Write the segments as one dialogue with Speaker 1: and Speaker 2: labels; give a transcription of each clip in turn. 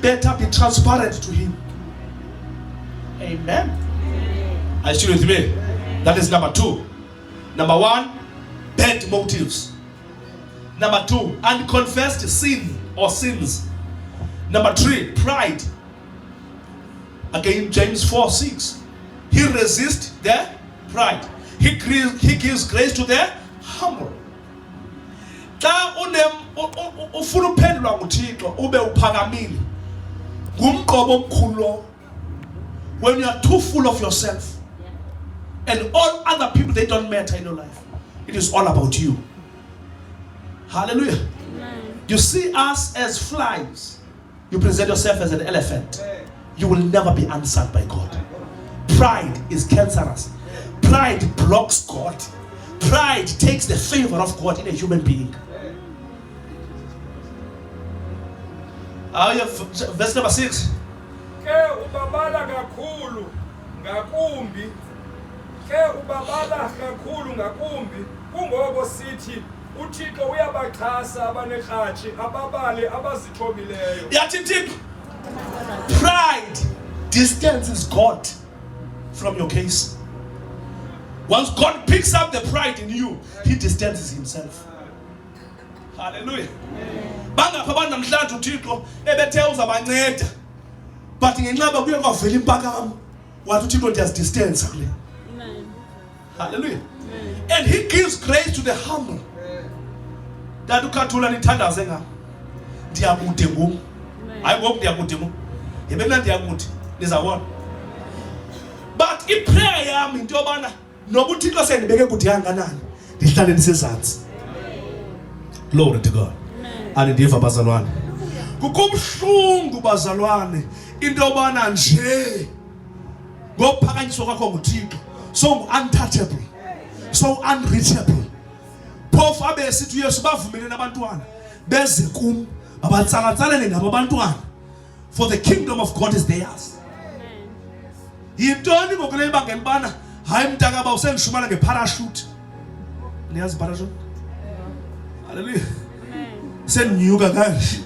Speaker 1: better be transparent to him. Amen. Are you still with me? That is number 2. Number 1, bad motives. Number 2, unconfessed sin or sins. Number 3, pride. Again, James 4:6. He resists the pride. He gives grace to the humble. Xa ufuna uphendulwa nguThixo ube uphakamile ngumqobo omkhulu. When you are too full of yourself and all other people, they don't matter in your life. It is all about you. Hallelujah. Amen. You see us as flies. You present yourself as an elephant. You will never be answered by God. Pride is cancerous. Pride blocks God. Pride takes the favor of God in a human being. Verse number 6.
Speaker 2: Ke ubabala kakhulu ngakumbi. Ke ubabala kakhulu ngakumbi. Kungoko sithi uThixo uyabaxhasa abanekhatshi ababale abazithobileyo.
Speaker 1: Yathi Thixo, pride distances God from your case. Once God picks up the pride in you, he distances himself. Hallelujah. Bangapha abantu namhlanje uThixo ebethe uzabanceda. But ngenxeba kuye kwavela impakamo. Wathi uThixo ndiyazidistance kule. Amen. Hallelujah. Amen. And he gives grace to the humble. That ukhathula nithandaze ngam. Ndiyakude ngum. Hayi ngoku ndiyakude ngum. Yebena ndiyakude nizawona. But iprayer yami into yobana noba uThixo sendibeke kude kanganani ndihlale ndisezantsi. Glory to God. Andiva bazalwane. Kukumhlungu bazalwane into yobana nje ngophakanyiswa kwakho nguThixo so untouchable, so unreachable. Phofu abesithi uYesu bavumele nabantwana beze kum abatsalatsalele ngabo abantwana, for the kingdom of God is theirs. Yintoni ngokule bangeni bana hayi mntaka ba usengishumana ngeparachute. Niyazi parachute? Hallelujah. Senyuka kanje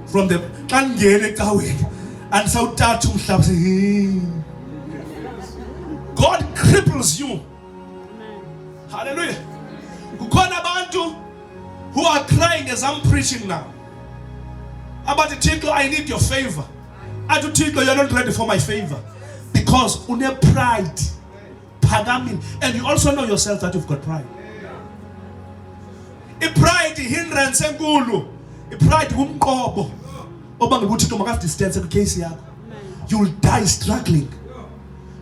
Speaker 1: from the kangene ecaweni and sawuthatha umhlaba se God cripples you. Hallelujah. Kukhona abantu who are crying as I'm preaching now about the Thixo, I need your favor. Athi Thixo, you're not ready for my favor because une pride phakamile, and you also know yourself that you've got pride. Pride hindrance enkulu. Pride kumqobo obanga uThixo makadistance kwicase yakho. You'll die struggling.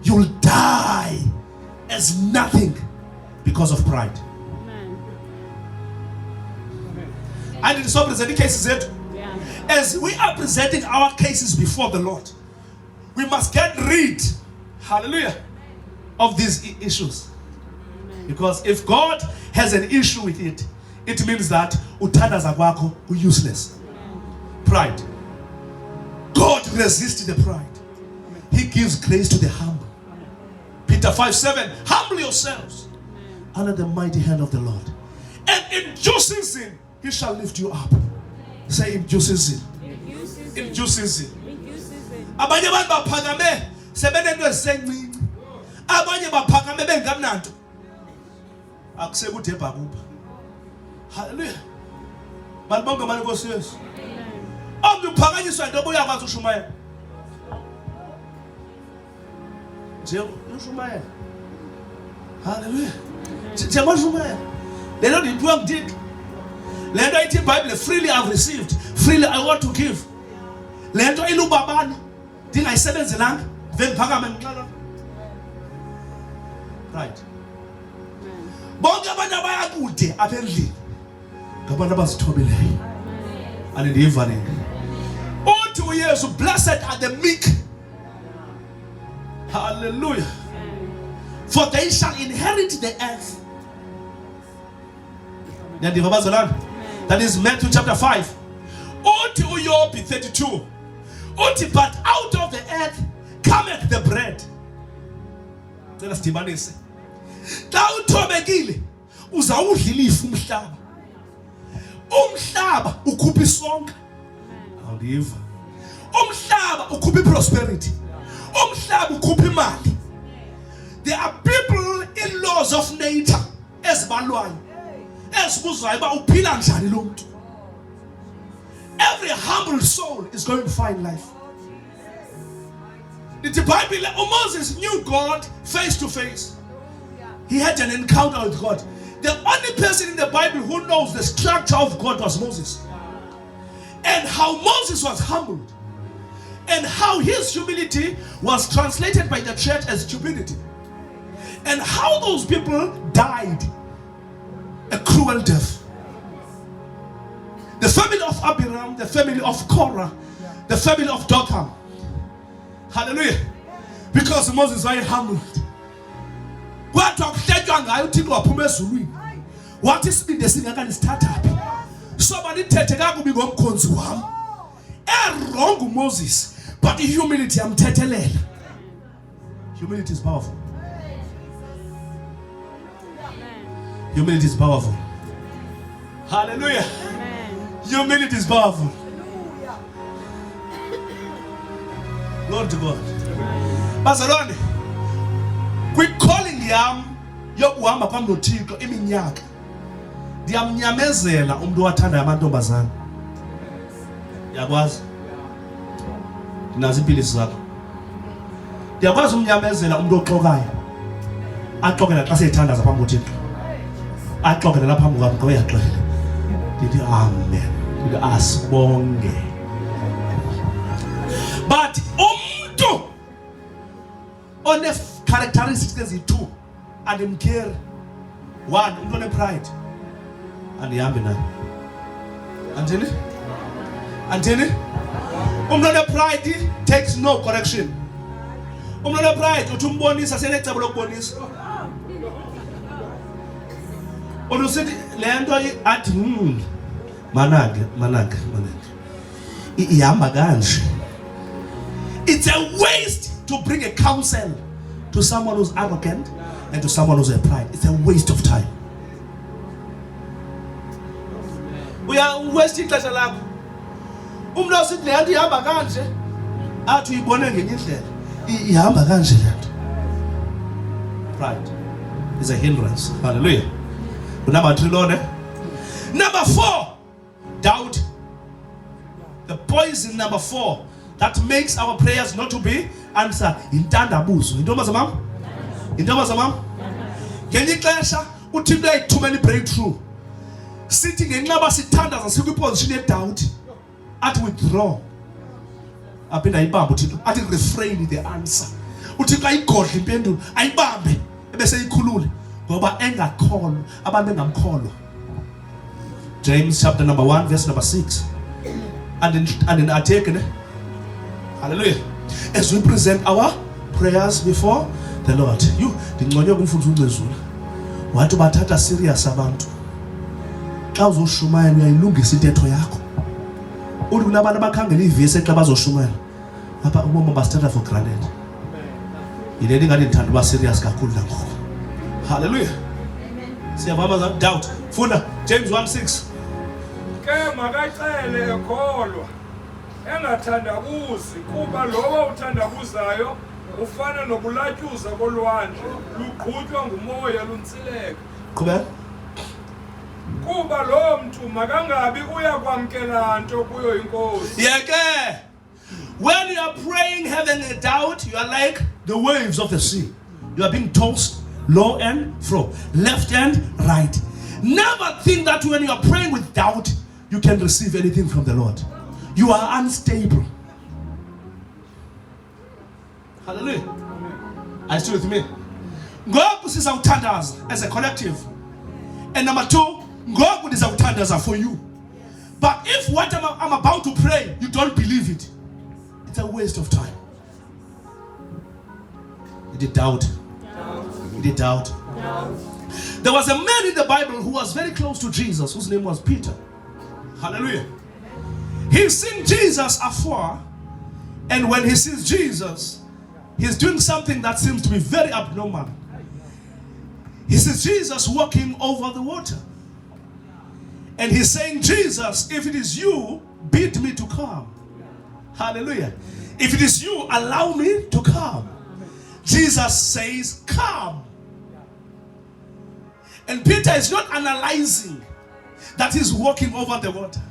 Speaker 1: You'll die as nothing because of pride. And it is so presenting cases that as we are presenting our cases before the Lord, we must get rid, hallelujah, of these issues. Because if God has an issue with it, it means that uthandaza kwakho useless. Pride. God resists the pride. He gives grace to the humble. Peter 5:7. Humble yourselves under the mighty hand of the Lord, and in due season he shall lift you up. Say in due season. In due season. Abanye abantu baphakame sebenento ezisencinci. Abanye baphakame bengamnanto. Akusekude ebhakuba. Hallelujah. Balibonga mali Nkosi Yesu. Uphakanyiswa into obuyakwazi ushumayela. Nje ushumayela. Hallelujah. Nje ushumayela. Lelo ndithiwa nguThixo. Lento ithi iBhayibhile, freely I've received, freely I want to give. Lento ilubabana ndingayisebenzelanga vendiphakame ngiqala. Right. Bonke abantu abayakude apha endlini ngabantu abazithobileyo. Andiyiva nini? Uthi uYesu, blessed are the meek. Hallelujah. For they shall inherit the earth. Nyandiva bazalwane? That is Matthew chapter 5. Uthi uYobi 32. Uthi, but out of the earth cometh the bread. Cela sidibanise. Xa uthobekile uzawudlilifa umhlaba. Umhlaba ukhupha isonka. Awuliva. Umhlaba ukhupha prosperity. Umhlaba ukhupha imali. There are people in laws of nature ezibalwayo ezibuzayo ba uphila njani lo muntu. Every humble soul is going to find life. The Bible, Moses knew God face to face. He had an encounter with God. The only person in the Bible who knows the structure of God was Moses. And how Moses was humbled. And how his humility was translated by the church as stupidity. And how those people died a cruel death. The family of Abiram, the family of Korah, the family of Dathan. Hallelujah. Because Moses was very humbled. What is in the singing startup? Somebody take a big Inkonzo. Wrong Moses, but the humility I'm telling. Humility is powerful. Humility is powerful. Hallelujah. Humility is powerful. Lord to God. Bazalwane, kwi-calling yam yokuhamba phambi koThixo iminyaka ndiyamnyamezela umuntu owathandayo amantombazana. Ndiyakwazi. Ndinazo iipilisi zakho. Ndiyakwazi umnyamezela umuntu oxokayo. Axokela xa seyithandaza phambi koThixo. Axokela lapha phambi kwam xa uyaxolela. Ndithi amen. Ndithi asibonge. But umuntu one characteristics eziyi-2 andimkeri. One, umuntu one-pride andihambi naye. Andini? Umuntu one-pride takes no correction. Umuntu one-pride uthi umbonisa senecebo lokubonisa. Unusithi le nto athi manage ihamba kanje. It's a waste to bring a counsel to someone who's arrogant and to someone who's a pride. It's a waste of time. We are wasting ixesha lakho. Umuntu osithi le nto ihamba kanje athi uyibone ngenye indlela. Ihamba kanje le nto. Pride is a hindrance. Hallelujah. Number 3, Lord. Number 4, doubt. The poison number 4 that makes our prayers not to be answered. Intandabuzo. Intombazana mam? Intombazana mam? Ngenye ixesha uThixo uyayithumela i-breakthrough. Sithi ngenxaba sithandaza sikwi-position ye-doubt. Athi withdraw. Aphinda ayibambe uThixo. Athi refrain the answer. uThixo ayigodle impendulo. Ayibambe ebese ikhulule. Ngoba engakholwa abantu engamkholwa. James chapter number 1 verse number 6. And in Atekene. Hallelujah. As we present our prayers before the Lord. You ndingconywe kumfundisi uNcezula. Wathi bathatha serious abantu. Xa uzoshumayela uyayilungisa intetho yakho. Uthi kunabantu abakhangela ivesi xa bazoshumayela. Apha ubomi basithatha for granted. Yile ndingathi ndithanda uba serious kakhulu nangoku. Hallelujah. Siyavama za doubt. Funda James 1:6.
Speaker 2: Ke makacele ekholwa engathandabuzi kuba lowo uthandabuzayo ufana nokulatyuza kolwandle luqhutywa ngumoya luntsileka.
Speaker 1: Qhubeka.
Speaker 2: Kuba lo mntu makangabi uyakwamkela nto kuyo inkosi.
Speaker 1: Yeke. When you are praying having a doubt, you are like the waves of the sea. You are being tossed low and fro, left and right. Never think that when you are praying with doubt, you can receive anything from the Lord. You are unstable. Hallelujah. Are you still with me? Ngoku sizawuthandaza as a collective. And number 2, ngoku ndizawuthandaza for you. But if what I'm about to pray, you don't believe it, it's a waste of time. You did doubt. You did doubt. There was a man in the Bible who was very close to Jesus, whose name was Peter. Hallelujah. He's seen Jesus afar, and when he sees Jesus, he's doing something that seems to be very abnormal. He sees Jesus walking over the water. And he's saying, Jesus, if it is you, bid me to come. Hallelujah. If it is you, allow me to come. Jesus says, come. And Peter is not analyzing that he's walking over the water.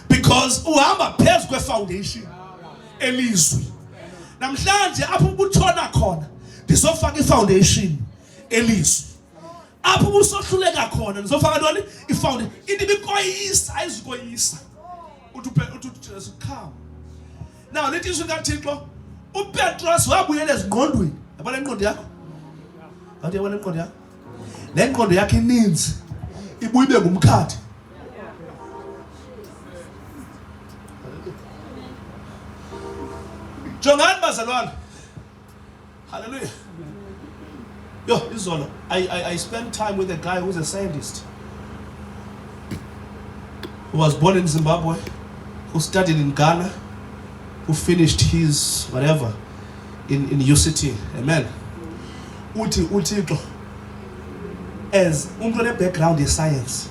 Speaker 1: Because uhamba phezu kwe-foundation elizwi. Namhlanje apho ubutshona khona ndizofaka i-foundation elizwi. Apho ubusohluleka khona ndizofaka ntoni? I-foundation. Into ibikoyisa ayizikoyisa. Uthi come. Now lithi izwi kaThixo uPetros wabuyela ezingqondweni. Yabona ingqondo yakho? Awuthi yabona ingqondo yakho? Le ngqondo yakho ininzi ibuye ibe ngumkhathi. Jongani bazalwane. Hallelujah. Yo, izolo, I spent time with a guy who's a scientist. Who was born in Zimbabwe, who studied in Ghana, who finished his whatever in UCT. Amen. Uthixo as umuntu background in science.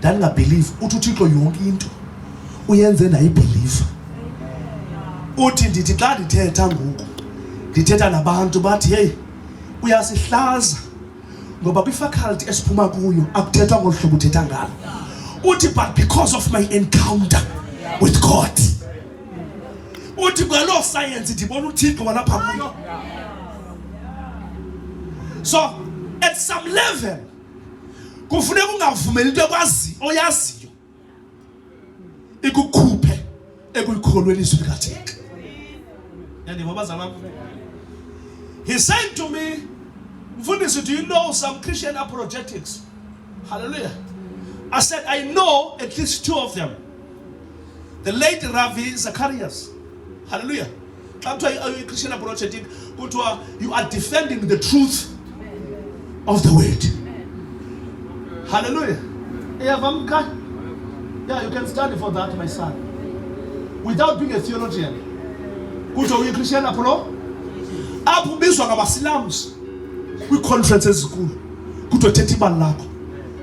Speaker 1: Danga believe uthixo yonke into uyenze nayi believe. Uthi ndithi xa ndithetha ngoku ndithetha nabantu bathi hey uyasihlaza ngoba kwi-faculty esiphuma kuyo akuthethwa ngolu hlobo uthetha ngalo. Uthi but because of my encounter with God. Uthi kwalo science ndibona uthixo walapha kuyo. So at some level kufuneka ungavumeli into ekwazi oyaziyo ikukhuphe ekuyikholweni izwi likaThixo. He said to me, Mfundisi, do you know some Christian apologetics? Hallelujah. I said, I know at least two of them. The late Ravi Zacharias. Hallelujah. Come to a Christian apologetic, you are defending the truth of the word. Hallelujah. Yeah, you can study for that, my son. Without being a theologian. Kuto Christian apolo apho bizwa ngabasilams kwi conferences school kuto thethi balakho.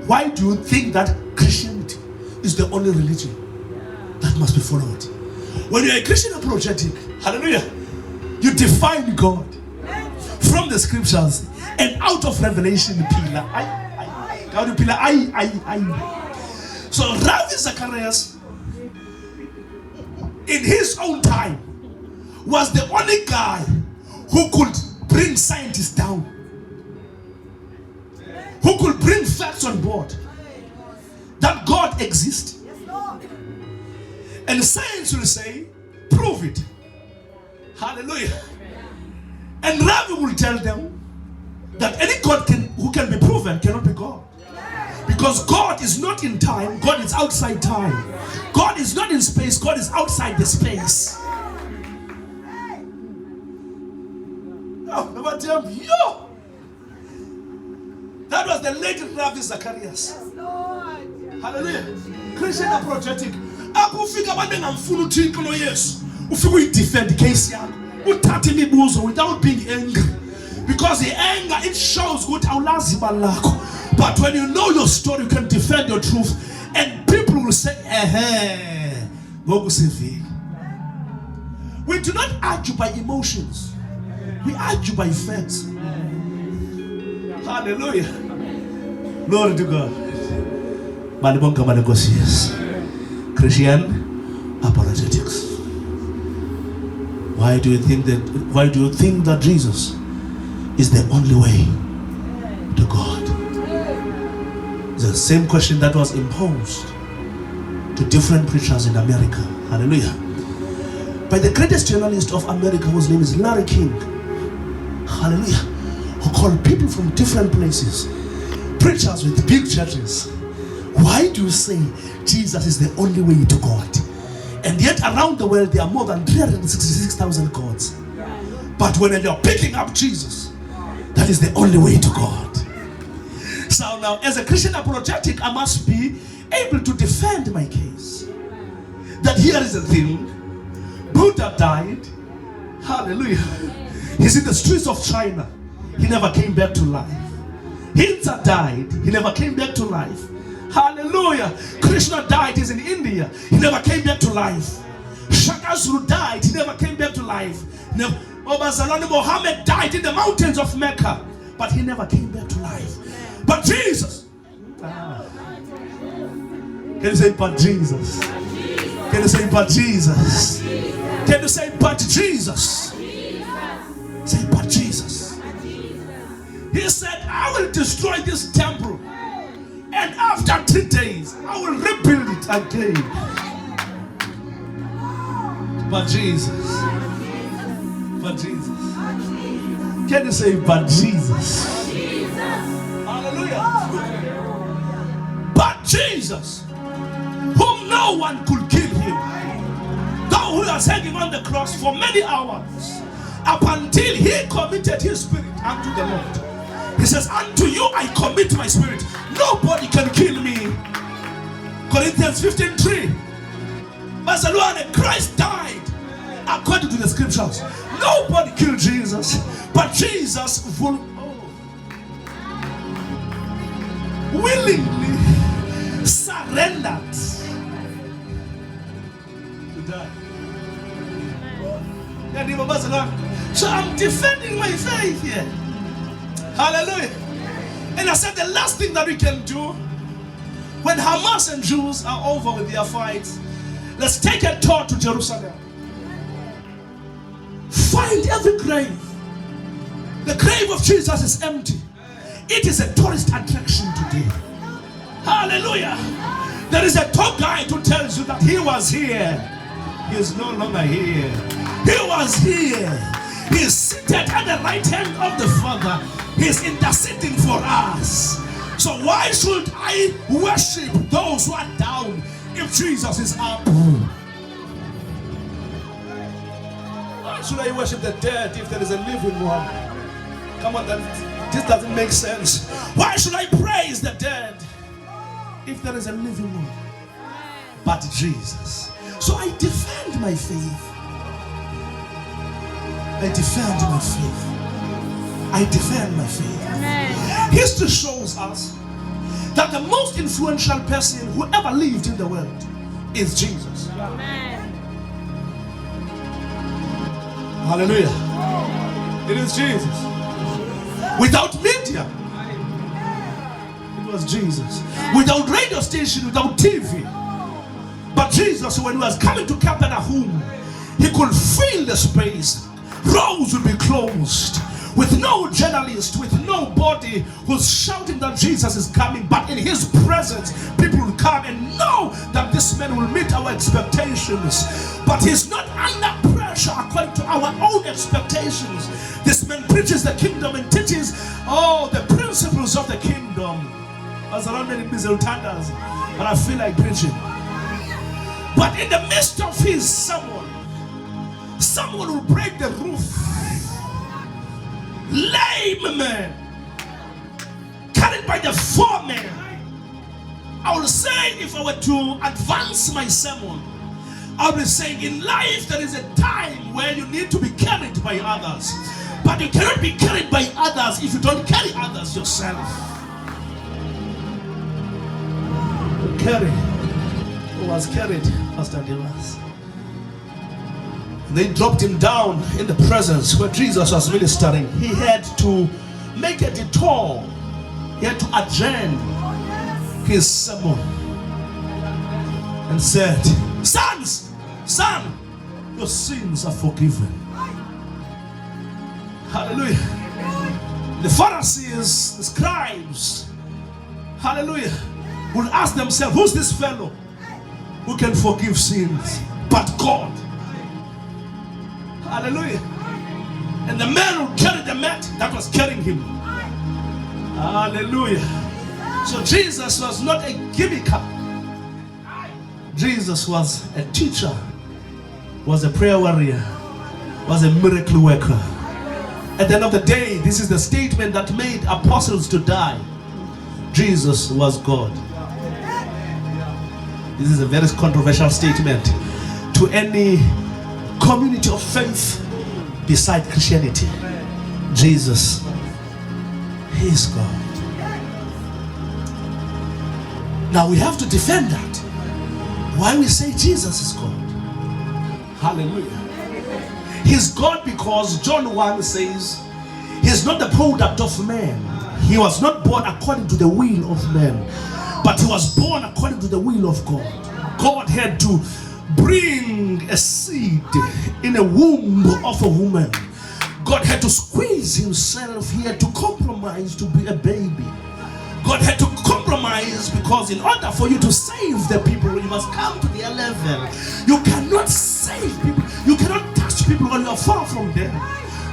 Speaker 1: Why do you think that Christianity is the only religion that must be followed? When you're a Christian apologetic, hallelujah, you define God from the scriptures and out of revelation pillar. So Ravi Zacharias in his own time was the only guy who could bring scientists down, who could bring facts on board that God exists. And science will say, prove it. Hallelujah. And Ravi will tell them that any God who can be proven cannot be God. Because God is not in time, God is outside time. God is not in space, God is outside the space. Yo! That was the late Ravi Zacharias. Hallelujah. Christian apologetic. Akufika abantu engamfuna uthixo lo Yesu. Ufika uyidefend case yakho. Uthathe imibuzo without being angry. Because the anger, it shows good awulazi balakho. But when you know your story, you can defend your truth. And people will say, we do not argue by emotions. We argue by facts. Hallelujah. Glory to God. Christian apologetics. Why do you think that Jesus is the only way to God? It's the same question that was imposed to different preachers in America. Hallelujah. By the greatest journalist of America, whose name is Larry King. Hallelujah. Who called people from different places, preachers with big churches. Why do you say Jesus is the only way to God? And yet around the world there are more than 366,000 gods. But when you're picking up Jesus, that is the only way to God. So now, as a Christian apologetic, I must be able to defend my case. That here is the thing. Buddha died. Hallelujah. He's in the streets of China. He never came back to life. Hinsa died. He never came back to life. Hallelujah. Krishna died. He's in India. disappear. He never came back to life. Shaka Zulu died. He never came back to life. Celani Mohammed died in the mountains of Mecca, but he never came back to life. But Jesus. Can you say, but Jesus? Can you say, but Jesus? Can you say, but Jesus? Say, but Jesus. He said, I will destroy this temple, and after 3 days, I will rebuild it again. But Jesus. But Jesus. Can you say, but Jesus? Hallelujah. But Jesus, whom no one could kill him, though who was hanging on the cross for many hours, up until he committed his spirit unto the Lord. He says, unto you I commit my spirit. Nobody can kill me. Corinthians 15:3. Barcelona, Christ died according to the scriptures. Nobody killed Jesus, but Jesus willingly surrendered to die. So I'm defending my faith here. Hallelujah. And I said the last thing that we can do when Hamas and Jews are over with their fights, let's take a tour to Jerusalem. Find every grave. The grave of Jesus is empty. It is a tourist attraction today. Hallelujah. There is a tour guide who tells you that he was here. He is no longer here. He was here. He is seated at the right hand of the Father. He is interceding for us. So why should I worship those who are down if Jesus is up? Why should I worship the dead if there is a living one? Come on, this doesn't make sense. Why should I praise the dead if there is a living one? But Jesus. So I defend my faith. I defend my faith. I defend my faith. Amen. History shows us that the most influential person who ever lived in the world is Jesus. Amen. Hallelujah. It is Jesus. Without media, it was Jesus. Without radio station, without TV. But Jesus, when he was coming to Capernaum, he could feel the space. Roads would be closed. With no journalist, with nobody who's shouting that Jesus is coming, but in his presence, people will come and know that this man will meet our expectations. But he's not under pressure according to our own expectations. This man preaches the kingdom and teaches the principles of the kingdom. As around many busy tenders, but I feel like preaching. But in the midst of his someone will break the roof. Lame man, carried by the foreman. I will say, if I were to advance my sermon, I will be saying, in life there is a time where you need to be carried by others, but you cannot be carried by others if you don't carry others yourself. Who was carried, Pastor Dimas. They dropped him down in the presence where Jesus was ministering. He had to make a detour. He had to adjourn his sermon and said, son, your sins are forgiven. Hallelujah. The Pharisees, the scribes, hallelujah, will ask themselves, who's this fellow who can forgive sins but God? Hallelujah. And the man who carried the mat that was carrying him. Hallelujah. So Jesus was not a gimmicker. Jesus was a teacher, was a prayer warrior, was a miracle worker. At the end of the day, this is the statement that made apostles to die. Jesus was God. This is a very controversial statement to any community of faith beside Christianity. Jesus, He is God. Now we have to defend that. Why we say Jesus is God? Hallelujah. He's God because John 1 says he's not the product of man. He was not born according to the will of man, but he was born according to the will of God. God had to bring a seed in a womb of a woman. God had to squeeze himself. He had to compromise to be a baby. God had to compromise because in order for you to save the people, you must come to their level. You cannot save people. You cannot touch people when you are far from them.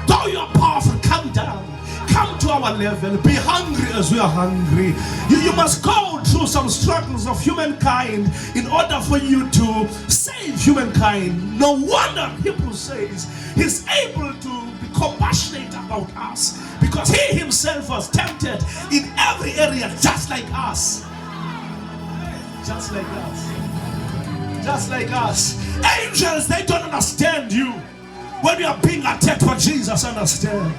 Speaker 1: Though you are powerful, come down. Come to our level. Be hungry as we are hungry. You must go through some struggles of humankind in order for you to save humankind. No wonder Hebrews says he's able to be compassionate about us because he himself was tempted in every area just like us. Just like us. Just like us. Angels, they don't understand you when you are being attacked, but Jesus understands.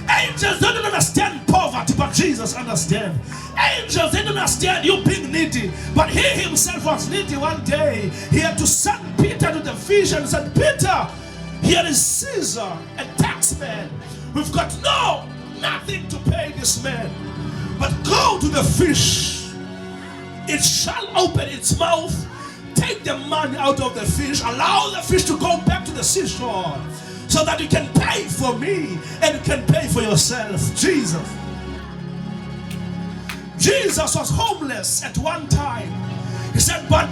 Speaker 1: Angels don't understand poverty, but Jesus understands. Angels, they don't understand you being needy, but he himself was needy one day. He had to send Peter to the fish and said, Peter, here is Caesar, a taxman. We've got nothing to pay this man, but go to the fish. It shall open its mouth, take the money out of the fish, allow the fish to go back to the seashore, so that you can pay for me and you can pay for yourself. Jesus was homeless at one time. He said, but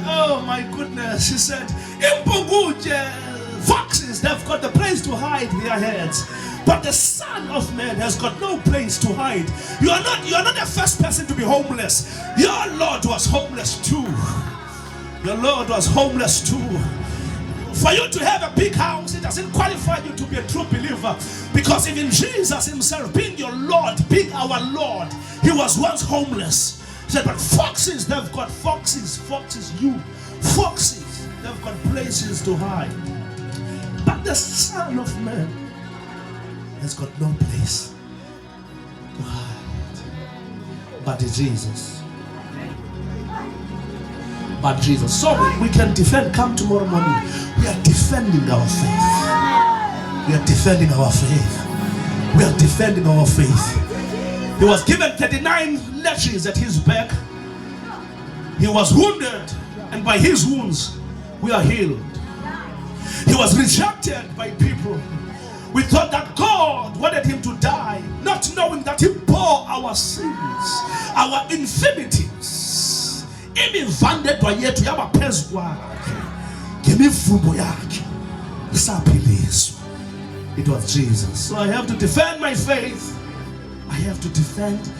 Speaker 1: oh my goodness, he said, foxes, they've got the place to hide their heads, but the Son of Man has got no place to hide. You are not the first person to be homeless. Your Lord was homeless too. Your Lord was homeless too. For you to have a big house, it doesn't qualify you to be a true believer. Because even Jesus himself, being your Lord, being our Lord, he was once homeless. He said, but foxes, they've got foxes, they've got places to hide. But the Son of Man has got no place to hide. But Jesus. But Jesus. So we can defend. Come tomorrow morning. We are defending our faith. We are defending our faith. We are defending our faith. He was given 39 lashes at his back. He was wounded, and by his wounds we are healed. He was rejected by people. We thought that God wanted him to die, not knowing that he bore our sins, our infirmities. Imivandedwa yethu yabaphezu kwakhe ngemivumo yakhe isaphilizwe. It was Jesus. So I have to defend my faith. I have to defend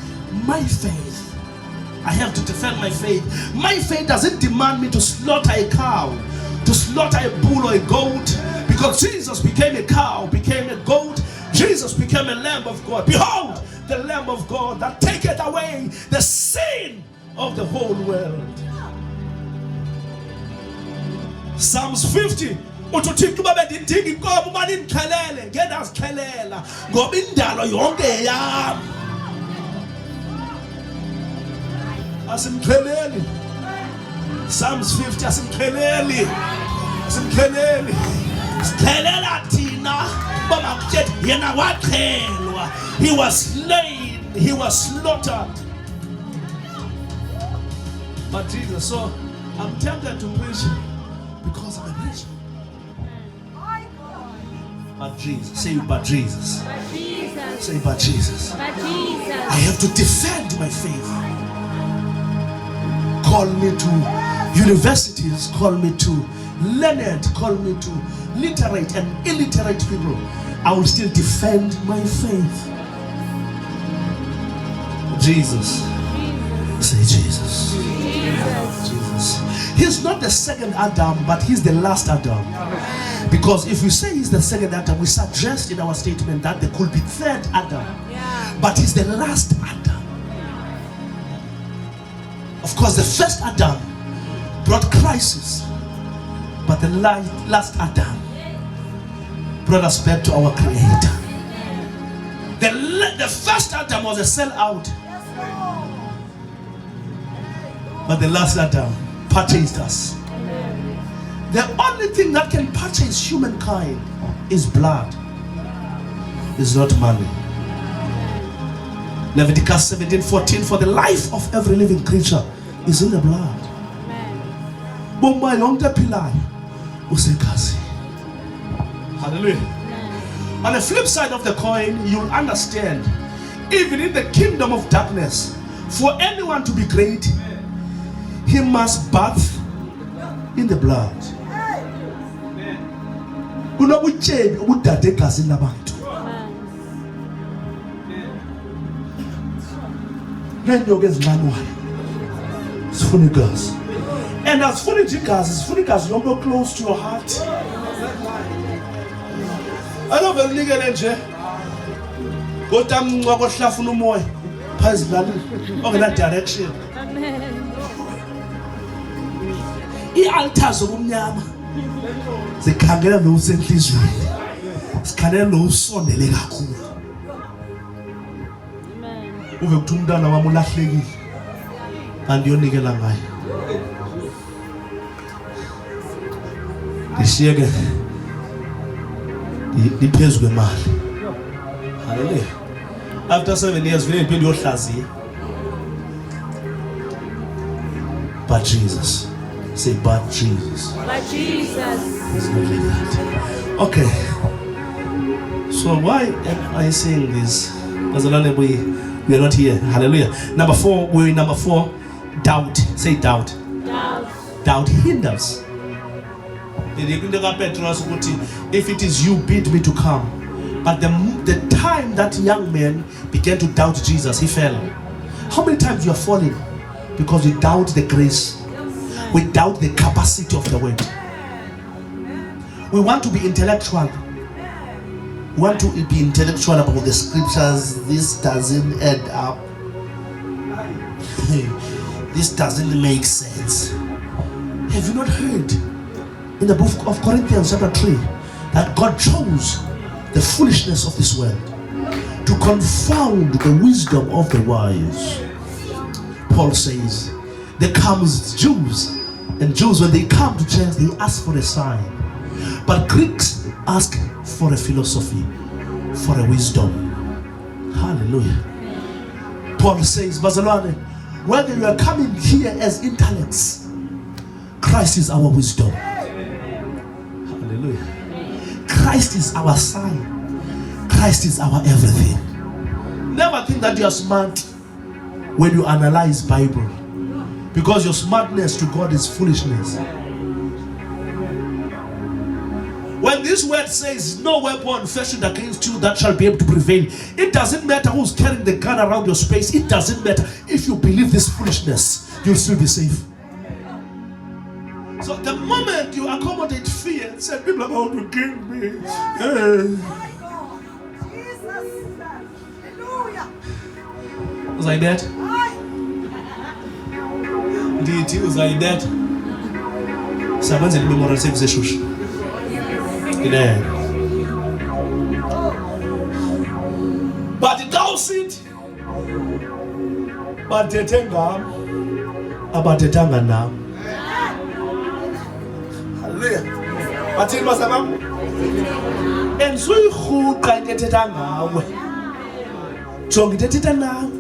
Speaker 1: my faith. I have to defend my faith. My faith doesn't demand me to slaughter a cow, to slaughter a bull or a goat, because Jesus became a cow, became a goat. Jesus became a Lamb of God. Behold, the Lamb of God that taketh away the sin of the whole world. Psalms 50. Uthixo babedinga inkomo manindikhelele ngendazikhelela ngoba indalo yonke yami. Asimkheleli. Psalms 50 asimkheleli. Asimkheleli. Sikhelela thina baba kuthethi yena wakhelwa. He was slain, he was slaughtered. But Jesus, so I'm tempted to preach because I'm a preacher. But Jesus, say but Jesus.
Speaker 3: But Jesus.
Speaker 1: Say but Jesus.
Speaker 3: But Jesus.
Speaker 1: I have to defend my faith. Call me to universities, call me to learned, call me to literate and illiterate people. I will still defend my faith. Jesus. Say Jesus. Jesus. He's not the second Adam, but he's the last Adam. Because if we say he's the second Adam, we suggest in our statement that there could be third Adam. But he's the last Adam. Of course, the first Adam brought crisis, but the last Adam brought us back to our Creator. The first Adam was a sellout, but the last Adam purchased us. The only thing that can purchase humankind is blood. It's not money. Leviticus 17:14, for the life of every living creature is in the blood. Hallelujah. On the flip side of the coin, you'll understand, even in the kingdom of darkness, for anyone to be great, he must bathe in the blood. And as funny jigas, you're close to your heart. I don't believe it. Go down, go shuffle no more. Pass that direction. The altars of Umyama. The Kagera no sentence. Scanner no son, the Legaku. Uve tumda na wamulaflegi. And you nigga langai. This year, the pays were mad. Hallelujah. After 7 years, we didn't pay your shazi. But Jesus. Say, but Jesus.
Speaker 3: But Jesus.
Speaker 1: It's not like that. Okay. So why am I saying this? Because we are not here. Hallelujah. Number 4, we're in number 4. Doubt. Say doubt.
Speaker 3: Doubt.
Speaker 1: Doubt hinders. If it is you, bid me to come. But the time that young man began to doubt Jesus, he fell. How many times you are falling? Because you doubt the grace. We doubt the capacity of the word. We want to be intellectual. We want to be intellectual about the scriptures. This doesn't add up. This doesn't make sense. Have you not heard in the book of Corinthians chapter 3 that God chose the foolishness of this world to confound the wisdom of the wise? Paul says there comes Jews, and Jews, when they come to church, they ask for a sign, but Greeks ask for a philosophy, for a wisdom. Hallelujah. Paul says, Bazalwane, whether you are coming here as intellects, Christ is our wisdom. Hallelujah. Christ is our sign. Christ is our everything. Never think that you are smart when you analyze Bible, because your smartness to God is foolishness. When this word says no weapon fashioned against you that shall be able to prevail, it doesn't matter who's carrying the gun around your space. It doesn't matter. If you believe this foolishness, you'll still be safe. So the moment you accommodate fear and say, people are going to kill me. Was I dead? Did you? Was I dead? Someone's in the memorial saves the shush. But it does it. But the tenga. About the tanga now. Hallelujah. But it was a man. And so who can get it now? Chong get it now.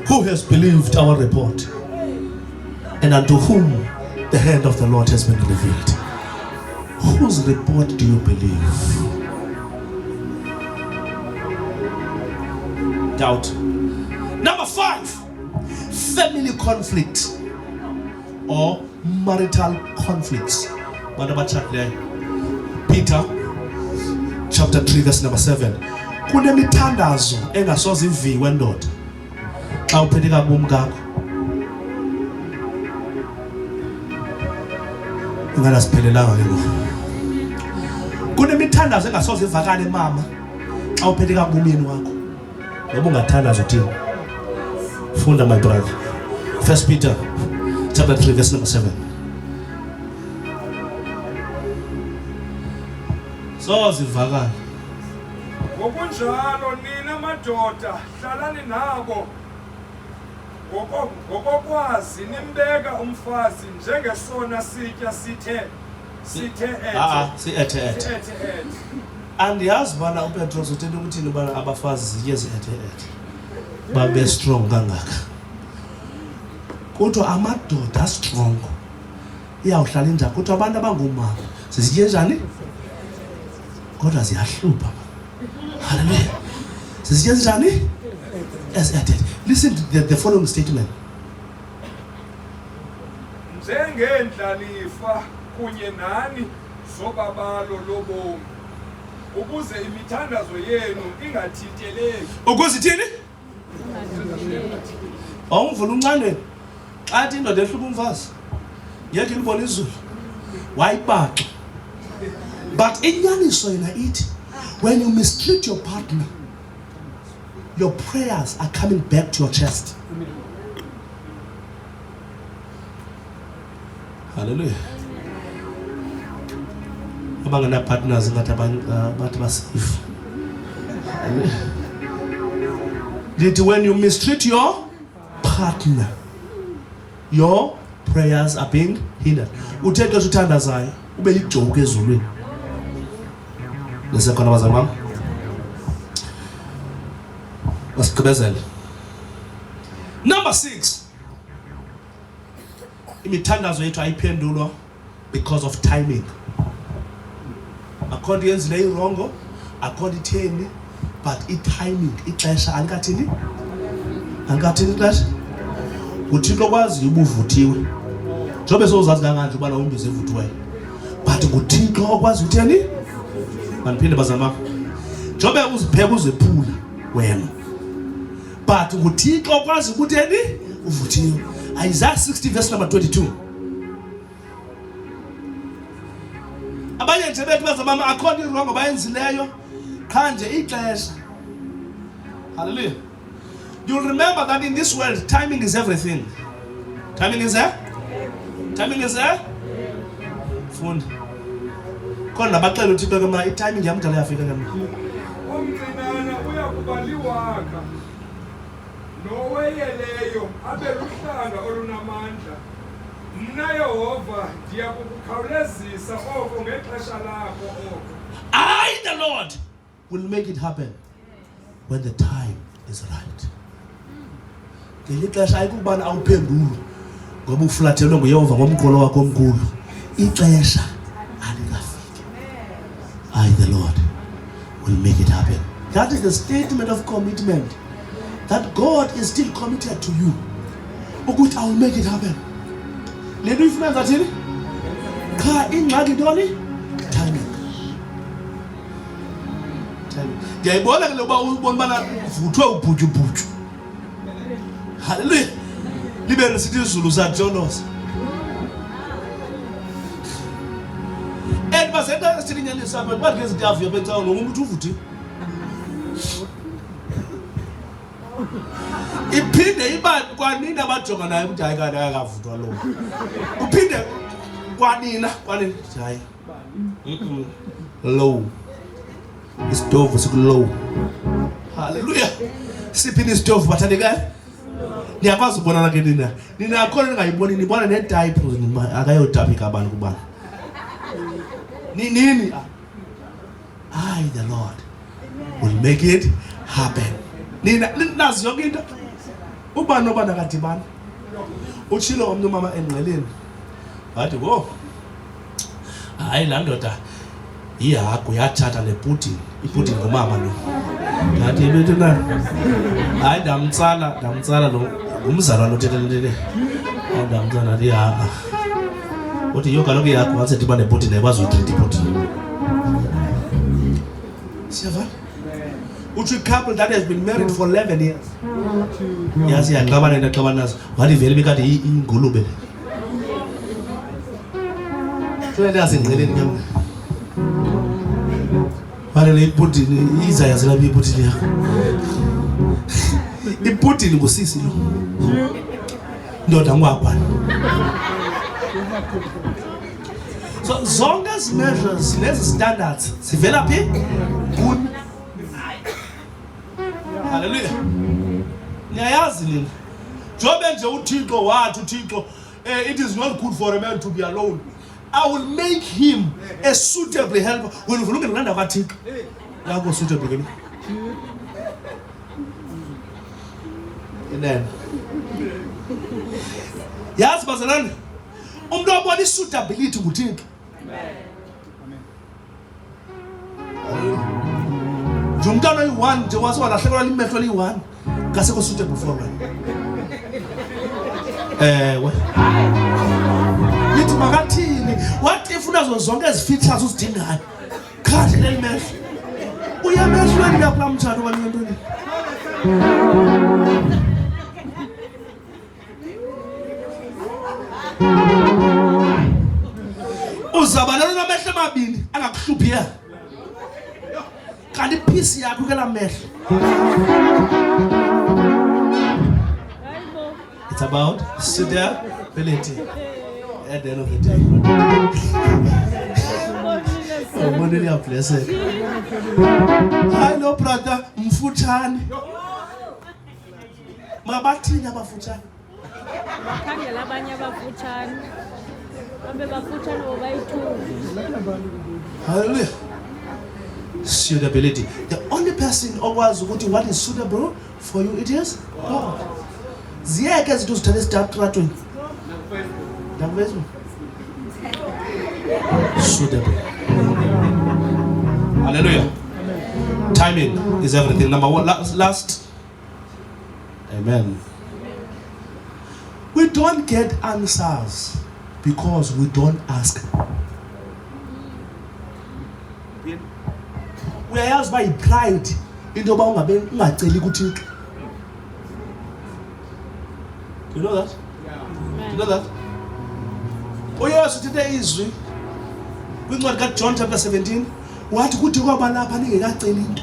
Speaker 1: Who has believed our report, and unto whom the hand of the Lord has been revealed? Whose report do you believe? Doubt. Number 5, family conflict or marital conflicts. Peter chapter 3 verse number 7. Kunemithandazo engasoze iviwe ndoda. Xa uphethe kabomi kakho. Ingalasiphelelanga ke lo. Kunemithandazo engasoze ivakale mama xa uphethe kabomini wakho. Ngoba ungathandaza uthini? Funda my brother. 1 Peter chapter 3 verse number 7. So zivakala.
Speaker 2: Ngokunjalo nina madoda hlalani nabo ngokokwazi nimbeka umfazi njengesona sitya sithe
Speaker 1: andiyazi bana uPetros uthetha ukuthini bana abafazi zitye zi-ethe-ethe babe strong kangaka. Kodwa amadoda astrong iyawuhlala injani. Kodwa abantu abangoomama zizitye njani? Kodwa ziyahlupha. Hallelujah. Zizitye njani? Ezi-ethe-ethe. Listen to the following statement.
Speaker 2: Njengeendlalifa kunye nani zobabalo lobomi, ukuze imithandazo yenu ingathiteleki.
Speaker 1: Ukuze ithini? Awumvula uncandweni. Xa athi indoda ehlupha umfazi ngekhe ilibone izulu wayibaxa. But inyaniso yena ithi, when you mistreat your partner, your prayers are coming back to your chest. Hallelujah. Abangena partners ngathi bathi basafe. That when you mistreat your partner, your prayers are being hindered. Uthethe uthandazayo ube yijoke ezulwini. Lesekhona bazalwane bam. Basigqibezele. Number 6. Imithandazo yethu ayiphendulwa because of timing. Akhona yenzile irongo, akhona itheni, but i-timing, ixesha alikathini? Alikathini ixesha? Uthixo kwazi ubuvuthiwe. Njobe sozazi kanganje ubana umbizo evuthiweyo. But nguThixo okwazi utheni? Maniphinde bazama. Njobe uzipheka uzephula wena. But nguThixo okwazi ukutheni? Uvuthiwe. Isaiah 60 verse number 22. Abanye nje bethu bazama akhona irongo bayenzileyo qha nje ixesha. Hallelujah. You'll remember that in this world timing is everything. Timing is there? Timing is there? Funda. Khona nabaxela uThixo ke ma i-timing yamdala yafika ke ma.
Speaker 2: Umncinane uyakubaliwaka. Noweyeleyo abe luhlanga olunamandla. Mna Yehova ndiyakukhawulezisa oko ngexesha lakho oko.
Speaker 1: I, the Lord, will make it happen when the time is right. Ngeli xesha ayikubana awuphendulu ngoba ufulathelwe nguYehova ngomqolo wakho omkhulu. Ixesha alikafiki. I, the Lord, will make it happen. That is the statement of commitment. That God is still committed to you. Ukuthi I will make it happen. Lento ifuna ngathini? Cha ingxaki ntoni? Timing. Timing. Ngiyayibona ke loba ubona bana uvuthwe ubhutyubhutyu. Hallelujah. Libe lesithi izulu sathonoza. Basenta sithi inyaniso apha bathi ngezintavu yabethawo ngomuntu uvuthi. Iphinde iba kwanina abajonga naye ukuthi hayi kanti akavuthwa lo. Uphinde kwanina hayi. Low. Isitovu sikulow. Hallelujah. Siphini isitovu bathandekayo. Niyakwazi ukubonana ke nina. Nina akhona ningayiboni nibona ne-type akayotapika abantu kubana. Nini? I, the Lord, will make it happen. Nina nazi yonke into. Ubani obana kadibana. Utshilo omnye umama engqeleni. Wathi wo. Hayi la ndoda ihagu yathatha lePutin. iPutin ngumama lo. Ngathi into na. Hayi ndamtsala lo umzalwane othetha lento le. Ndamtsala ndi ha. Uthi yo kaloku ihagu wathi dibane nePutin ayikwazi uyitreat iPutin. Siyava? Uthi couple that has been married for 11 years. Yazi yaxabana into axabana nazo. Wathi vele bekade ingulube. Thula asingqeleni nyama. Wale le iPutin iza yazela iPutin yakho. iPutin ngusisi lo. Ndoda ngwapha. So zonke measures lezi standards sivela phi? Good. Hallelujah. Niyayazi nini? It is not good for a man to be alone. I will make him a suitable helper. When you look at another vertic, I go suitable. Amen. Yes, Bazalan. Nobody suitability to think. Jumgano one, there was one, I several mentally one. Casco suitable for one. What if unazo zonke ezifeatures uzidingayo? Khathi lelimehlo. Uyamehlweni lapha mthando wanyentoni. Uzabalana namehlo amabili angakuhluphiya. Kanti peace yakho ke lamehlo. It's about suitability at the end of the day. Oh, what did you bless it? I know, brother, mfutshane. Mabathini abafutshane.
Speaker 3: Bakhangela abanye abafutshane. Babe bafutshane obayithuka.
Speaker 1: Hallelujah. Suitability. The only person always ukuthi what is suitable for you it is God. Ziyeke izinto uzithanda esitratweni. Nakwezo. Suitable. Hallelujah. Timing is everything. Number one, last. Amen. We don't get answers because we don't ask. We are asked by pride into yoba ungaceli kuThixo. You know that? Yeah. You know that? Oh yes, today izwi kwincwadi kaJohn chapter 17 wathi kuthi kwaba lapha ningekaceli into.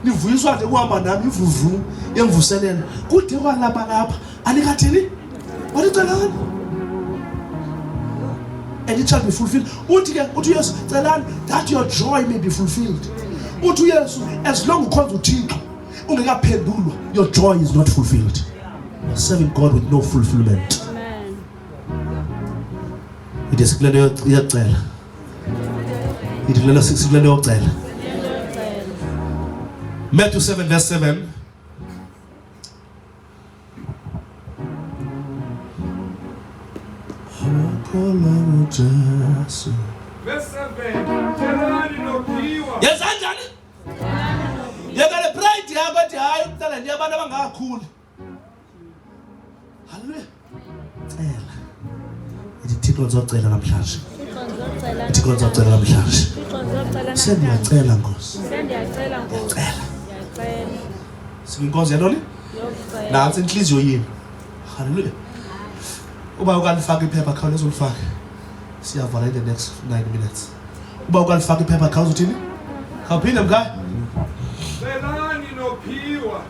Speaker 1: Nivuyiswa nje kuhamba nami ivuvu yemvuselelo. Kuthi kwalapha lapha anikathini? Walicelani? And it shall be fulfilled. Uthi yes, Celani, that your joy may be fulfilled. Uthi yes, as long as uThixo ungekaphendulwa, your joy is not fulfilled. You are serving God with no fulfillment.
Speaker 3: Amen.
Speaker 1: It is clear yocela. It is clear yocela. Matthew 7 verse 7.
Speaker 2: Verse 7. Celani nophiwa.
Speaker 1: Yes, anjani? Yekale pride yakho ethi hayi umntana ndiye abantu abangakhuli. Hallelujah. Cela. Ithi ngizocela namhlanje. Ithi ngizocela namhlanje. Sendiyacela Nkosi.
Speaker 3: Sendiyacela Nkosi.
Speaker 1: Ngiyacela. Singinkosi yanoni?
Speaker 3: Yokufela.
Speaker 1: Nansi inhliziyo yini. Hallelujah. Uba ukalifaka iphepha khawuleza ulifake. Siyavala in the next 9 minutes. Uba ukalifaka iphepha khawuza uthini? Khawuphinde mkaya.
Speaker 2: Celani nophiwa.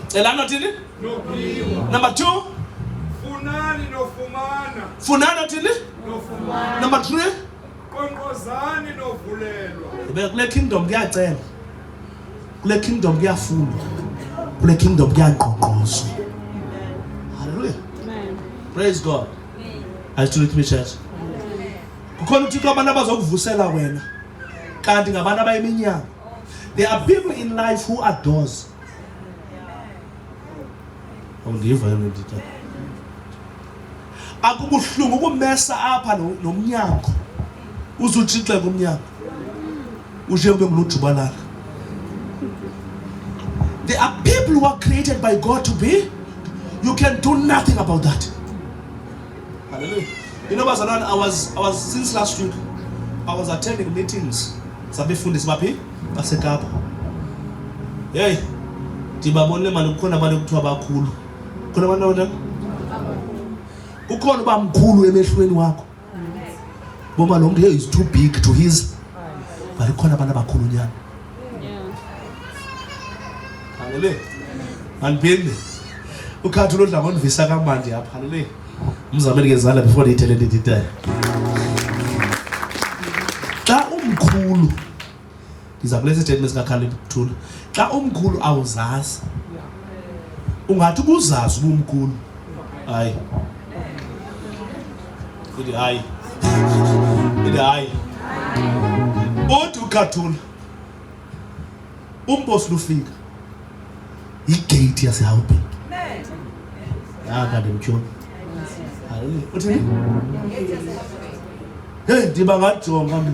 Speaker 1: Celani uthini?
Speaker 2: Nophiwa.
Speaker 1: Number 2.
Speaker 2: Funani nofumana.
Speaker 1: Funani uthini?
Speaker 2: Nofumana.
Speaker 1: Number 3.
Speaker 2: Konqozani novulelwa.
Speaker 1: Kule kingdom kuyacela. Kule kingdom kuyafundwa. Kule kingdom kuyaqoqozwa. Hallelujah.
Speaker 3: Amen.
Speaker 1: Praise God. Are you still with me, church? Kukhona uThixo abantu abazokuvusela wena. Kanti ngabantu abayiminyaka. There are people in life who adores. Awundiva yena nditha. Akubuhlungu ukumesa apha nomnyango. Uzuthixele kumnyango. Uje ube ngulujubalala. There are people who are created by God to be. You can do nothing about that. Hallelujah. You know, Bazalwane, I was since last week. I was attending meetings. Sabefundisi baphi baseKapa. Hey, ndibabonile manje kukhona abantu ekuthiwa bakhulu. Kukhona abantu abona? Ukhona ubamkhulu emehlweni wakho. Boma lo muntu is too big to his. But kukhona abantu abakhulu nyana.
Speaker 3: Yeah.
Speaker 1: Hallelujah. Anibini. Ukhathi lo dla ngonivisa kamandi apha. Hallelujah. Mzamele ngezala before they tell it detail. Xa umkhulu ndiza kulesa statement sikaKhalib Thula. Xa umkhulu awuzazi ungathi kuzazi ubumkhulu. Hayi. Ithi hayi. Ithi hayi. Uthi ukhathula. Umbosi lufika. Igate yasehawubheki. Kanti mtshoni. Hayi, uthini? Hey, ndiba ngajonga mina.